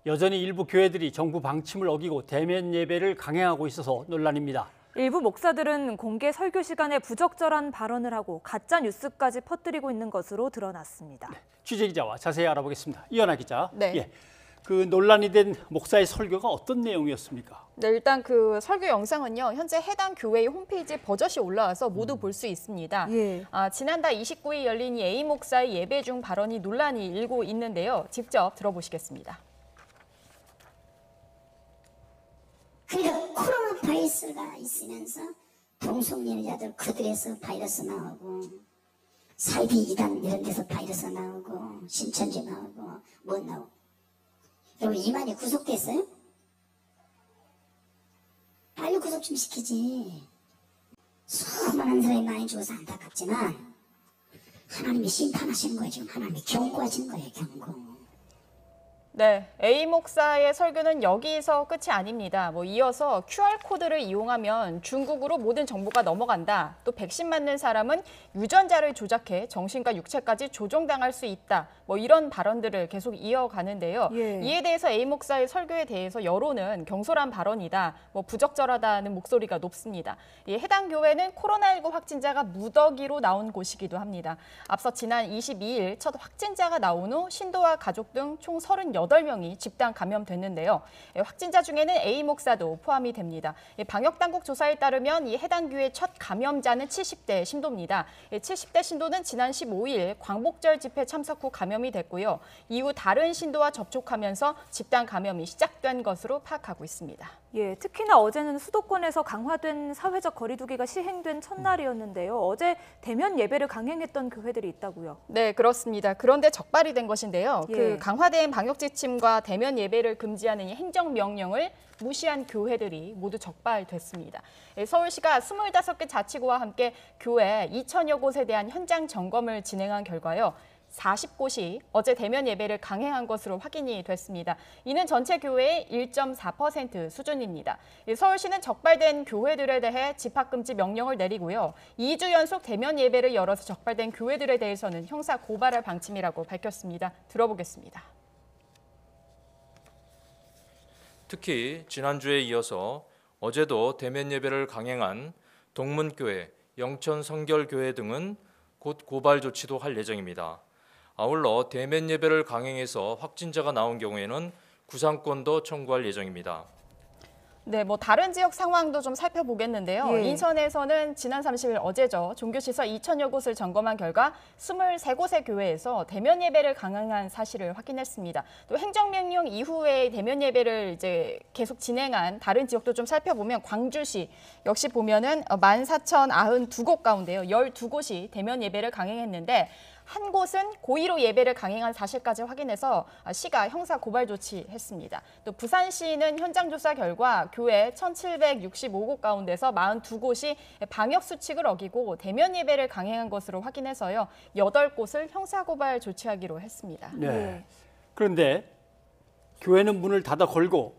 여전히 일부 교회들이 정부 방침을 어기고 대면 예배를 강행하고 있어서 논란입니다. 일부 목사들은 공개 설교 시간에 부적절한 발언을 하고 가짜 뉴스까지 퍼뜨리고 있는 것으로 드러났습니다. 취재기자와 자세히 알아보겠습니다. 이현아 기자. 네. 예. 그 논란이 된 목사의 설교가 어떤 내용이었습니까? 네, 일단 그 설교 영상은요, 현재 해당 교회의 홈페이지에 버젓이 올라와서 모두 볼 수 있습니다. 예. 지난달 29일 열린 이 A 목사의 예배 중 발언이 논란이 일고 있는데요. 직접 들어보시겠습니다. 그러니까 코로나 바이러스가 있으면서 동성연애자들 그들에서 바이러스 나오고 사이비 이단 이런 데서 바이러스 나오고 신천지 나오고 뭐 나오고. 여러분 이만희 구속됐어요? 빨리 구속 좀 시키지. 수많은 사람이 많이 죽어서 안타깝지만 하나님이 심판하시는 거예요. 지금 하나님이 경고하시는 거예요. 경고. 네, A 목사의 설교는 여기서 끝이 아닙니다. 이어서 QR코드를 이용하면 중국으로 모든 정보가 넘어간다. 또 백신 맞는 사람은 유전자를 조작해 정신과 육체까지 조종당할 수 있다. 이런 발언들을 계속 이어가는데요. 예. 이에 대해서 A 목사의 설교에 대해서 여론은 경솔한 발언이다. 부적절하다는 목소리가 높습니다. 해당 교회는 코로나19 확진자가 무더기로 나온 곳이기도 합니다. 앞서 지난 22일 첫 확진자가 나온 후 신도와 가족 등 총 38명이 집단 감염됐는데요. 확진자 중에는 A 목사도 포함이 됩니다. 방역당국 조사에 따르면 이 해당 교회 첫 감염자는 70대 신도입니다. 70대 신도는 지난 15일 광복절 집회 참석 후 감염이 됐고요. 이후 다른 신도와 접촉하면서 집단 감염이 시작된 것으로 파악하고 있습니다. 예, 특히나 어제는 수도권에서 강화된 사회적 거리두기가 시행된 첫날이었는데요. 어제 대면 예배를 강행했던 교회들이 있다고요. 네, 그렇습니다. 그런데 적발이 된 것인데요. 예. 그 강화된 방역 지침과 대면 예배를 금지하는 이 행정명령을 무시한 교회들이 모두 적발됐습니다. 서울시가 25개 자치구와 함께 교회 2,000여 곳에 대한 현장 점검을 진행한 결과요. 40곳이 어제 대면 예배를 강행한 것으로 확인이 됐습니다. 이는 전체 교회의 1.4% 수준입니다. 서울시는 적발된 교회들에 대해 집합금지 명령을 내리고요. 2주 연속 대면 예배를 열어서 적발된 교회들에 대해서는 형사 고발할 방침이라고 밝혔습니다. 들어보겠습니다. 특히 지난주에 이어서 어제도 대면 예배를 강행한 동문교회, 영천성결교회 등은 곧 고발 조치도 할 예정입니다. 아울러 대면 예배를 강행해서 확진자가 나온 경우에는 구상권도 청구할 예정입니다. 네, 다른 지역 상황도 좀 살펴보겠는데요. 예. 인천에서는 지난 30일 어제죠. 종교시설 2,000여 곳을 점검한 결과 23곳의 교회에서 대면 예배를 강행한 사실을 확인했습니다. 또 행정명령 이후에 대면 예배를 이제 계속 진행한 다른 지역도 좀 살펴보면 광주시 역시 보면은 14,092곳 가운데요. 12곳이 대면 예배를 강행했는데 한 곳은 고의로 예배를 강행한 사실까지 확인해서 시가 형사 고발 조치했습니다. 또 부산시는 현장 조사 결과 교회 1,765곳 가운데서 42곳이 방역 수칙을 어기고 대면 예배를 강행한 것으로 확인해서요. 8곳을 형사 고발 조치하기로 했습니다. 네. 그런데 교회는 문을 닫아 걸고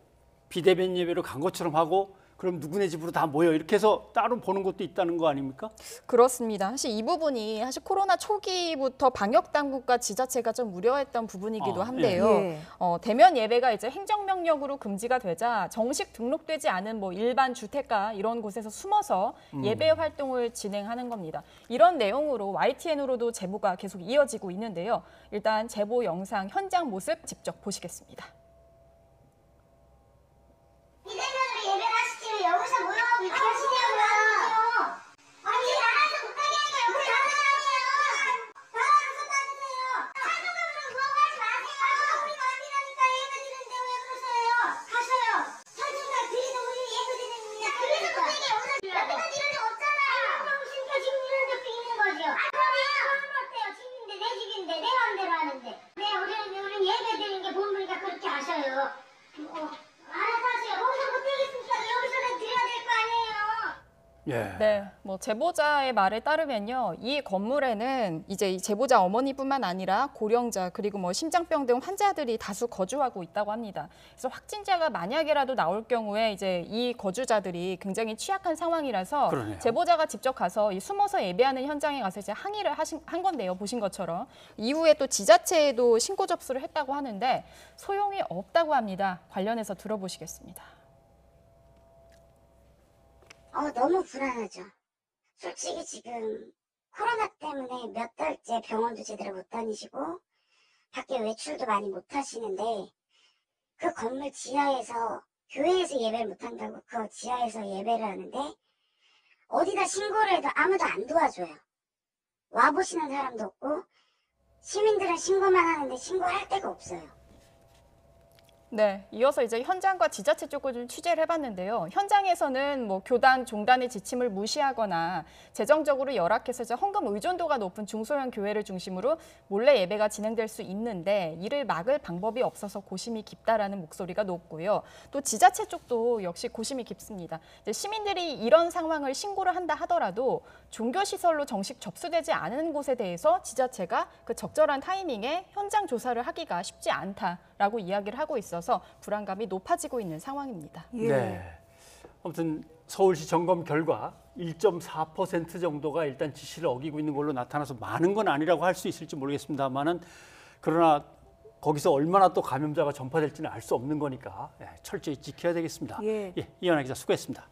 비대면 예배로 간 것처럼 하고 그럼 누구네 집으로 다 모여 이렇게 해서 따로 보는 것도 있다는 거 아닙니까? 그렇습니다. 사실 이 부분이 코로나 초기부터 방역 당국과 지자체가 좀 우려했던 부분이기도 한데요. 예. 대면 예배가 이제 행정명령으로 금지가 되자 정식 등록되지 않은 일반 주택가 이런 곳에서 숨어서 예배 활동을 진행하는 겁니다. 이런 내용으로 YTN으로도 제보가 계속 이어지고 있는데요. 일단 제보 영상 현장 모습 직접 보시겠습니다. 여기서 모여가지고 이렇게 하시냐고요. 아니 나가서 못 가게 하니까 여기 나가라고요. 나가서 다니세요. 사정으로 그거 하지 마세요. 우리가 아니라니까 예배 드리는데 왜 그러세요. 가셔요. 사정가 드리는 우리 예배 드리는 우리가 그래서 못하게 여기서 여태까지 이런 적 없잖아요. 그러니까 지금 이런 적도 있는 거죠. 그러면 어때요. 집인데 내 집인데 내 마음대로 하는데. 네 우리는 예배 드리는 게 본분이니까 그렇게 하셔요. 알아서 하세요. 거기서 못 드리겠으니까 여기서는 드려야 될 거 아니에요. 예. 네, 뭐 제보자의 말에 따르면요, 이 건물에는 이제 이 제보자 어머니뿐만 아니라 고령자 그리고 뭐 심장병 등 환자들이 다수 거주하고 있다고 합니다. 그래서 확진자가 만약에라도 나올 경우에 이제 이 거주자들이 굉장히 취약한 상황이라서 그러네요. 제보자가 직접 가서 이 숨어서 예배하는 현장에 가서 이제 항의를 한 건데요, 보신 것처럼 이후에 또 지자체에도 신고 접수를 했다고 하는데 소용이 없다고 합니다. 관련해서 들어보시겠습니다. 너무 불안하죠. 솔직히 지금 코로나 때문에 몇 달째 병원도 제대로 못 다니시고 밖에 외출도 많이 못 하시는데 그 건물 지하에서 교회에서 예배를 못 한다고 그 지하에서 예배를 하는데 어디다 신고를 해도 아무도 안 도와줘요. 와보시는 사람도 없고 시민들은 신고만 하는데 신고할 데가 없어요. 네, 이어서 이제 현장과 지자체 쪽을 좀 취재를 해봤는데요. 현장에서는 뭐 교단, 종단의 지침을 무시하거나 재정적으로 열악해서 이제 헌금 의존도가 높은 중소형 교회를 중심으로 몰래 예배가 진행될 수 있는데 이를 막을 방법이 없어서 고심이 깊다라는 목소리가 높고요. 또 지자체 쪽도 역시 고심이 깊습니다. 이제 시민들이 이런 상황을 신고를 한다 하더라도 종교시설로 정식 접수되지 않은 곳에 대해서 지자체가 그 적절한 타이밍에 현장 조사를 하기가 쉽지 않다라고 이야기를 하고 있어서 불안감이 높아지고 있는 상황입니다. 예. 네. 아무튼 서울시 점검 결과 1.4% 정도가 일단 지시를 어기고 있는 걸로 나타나서 많은 건 아니라고 할 수 있을지 모르겠습니다만은 그러나 거기서 얼마나 또 감염자가 전파될지는 알 수 없는 거니까 철저히 지켜야 되겠습니다. 예. 이현아 기자 수고했습니다.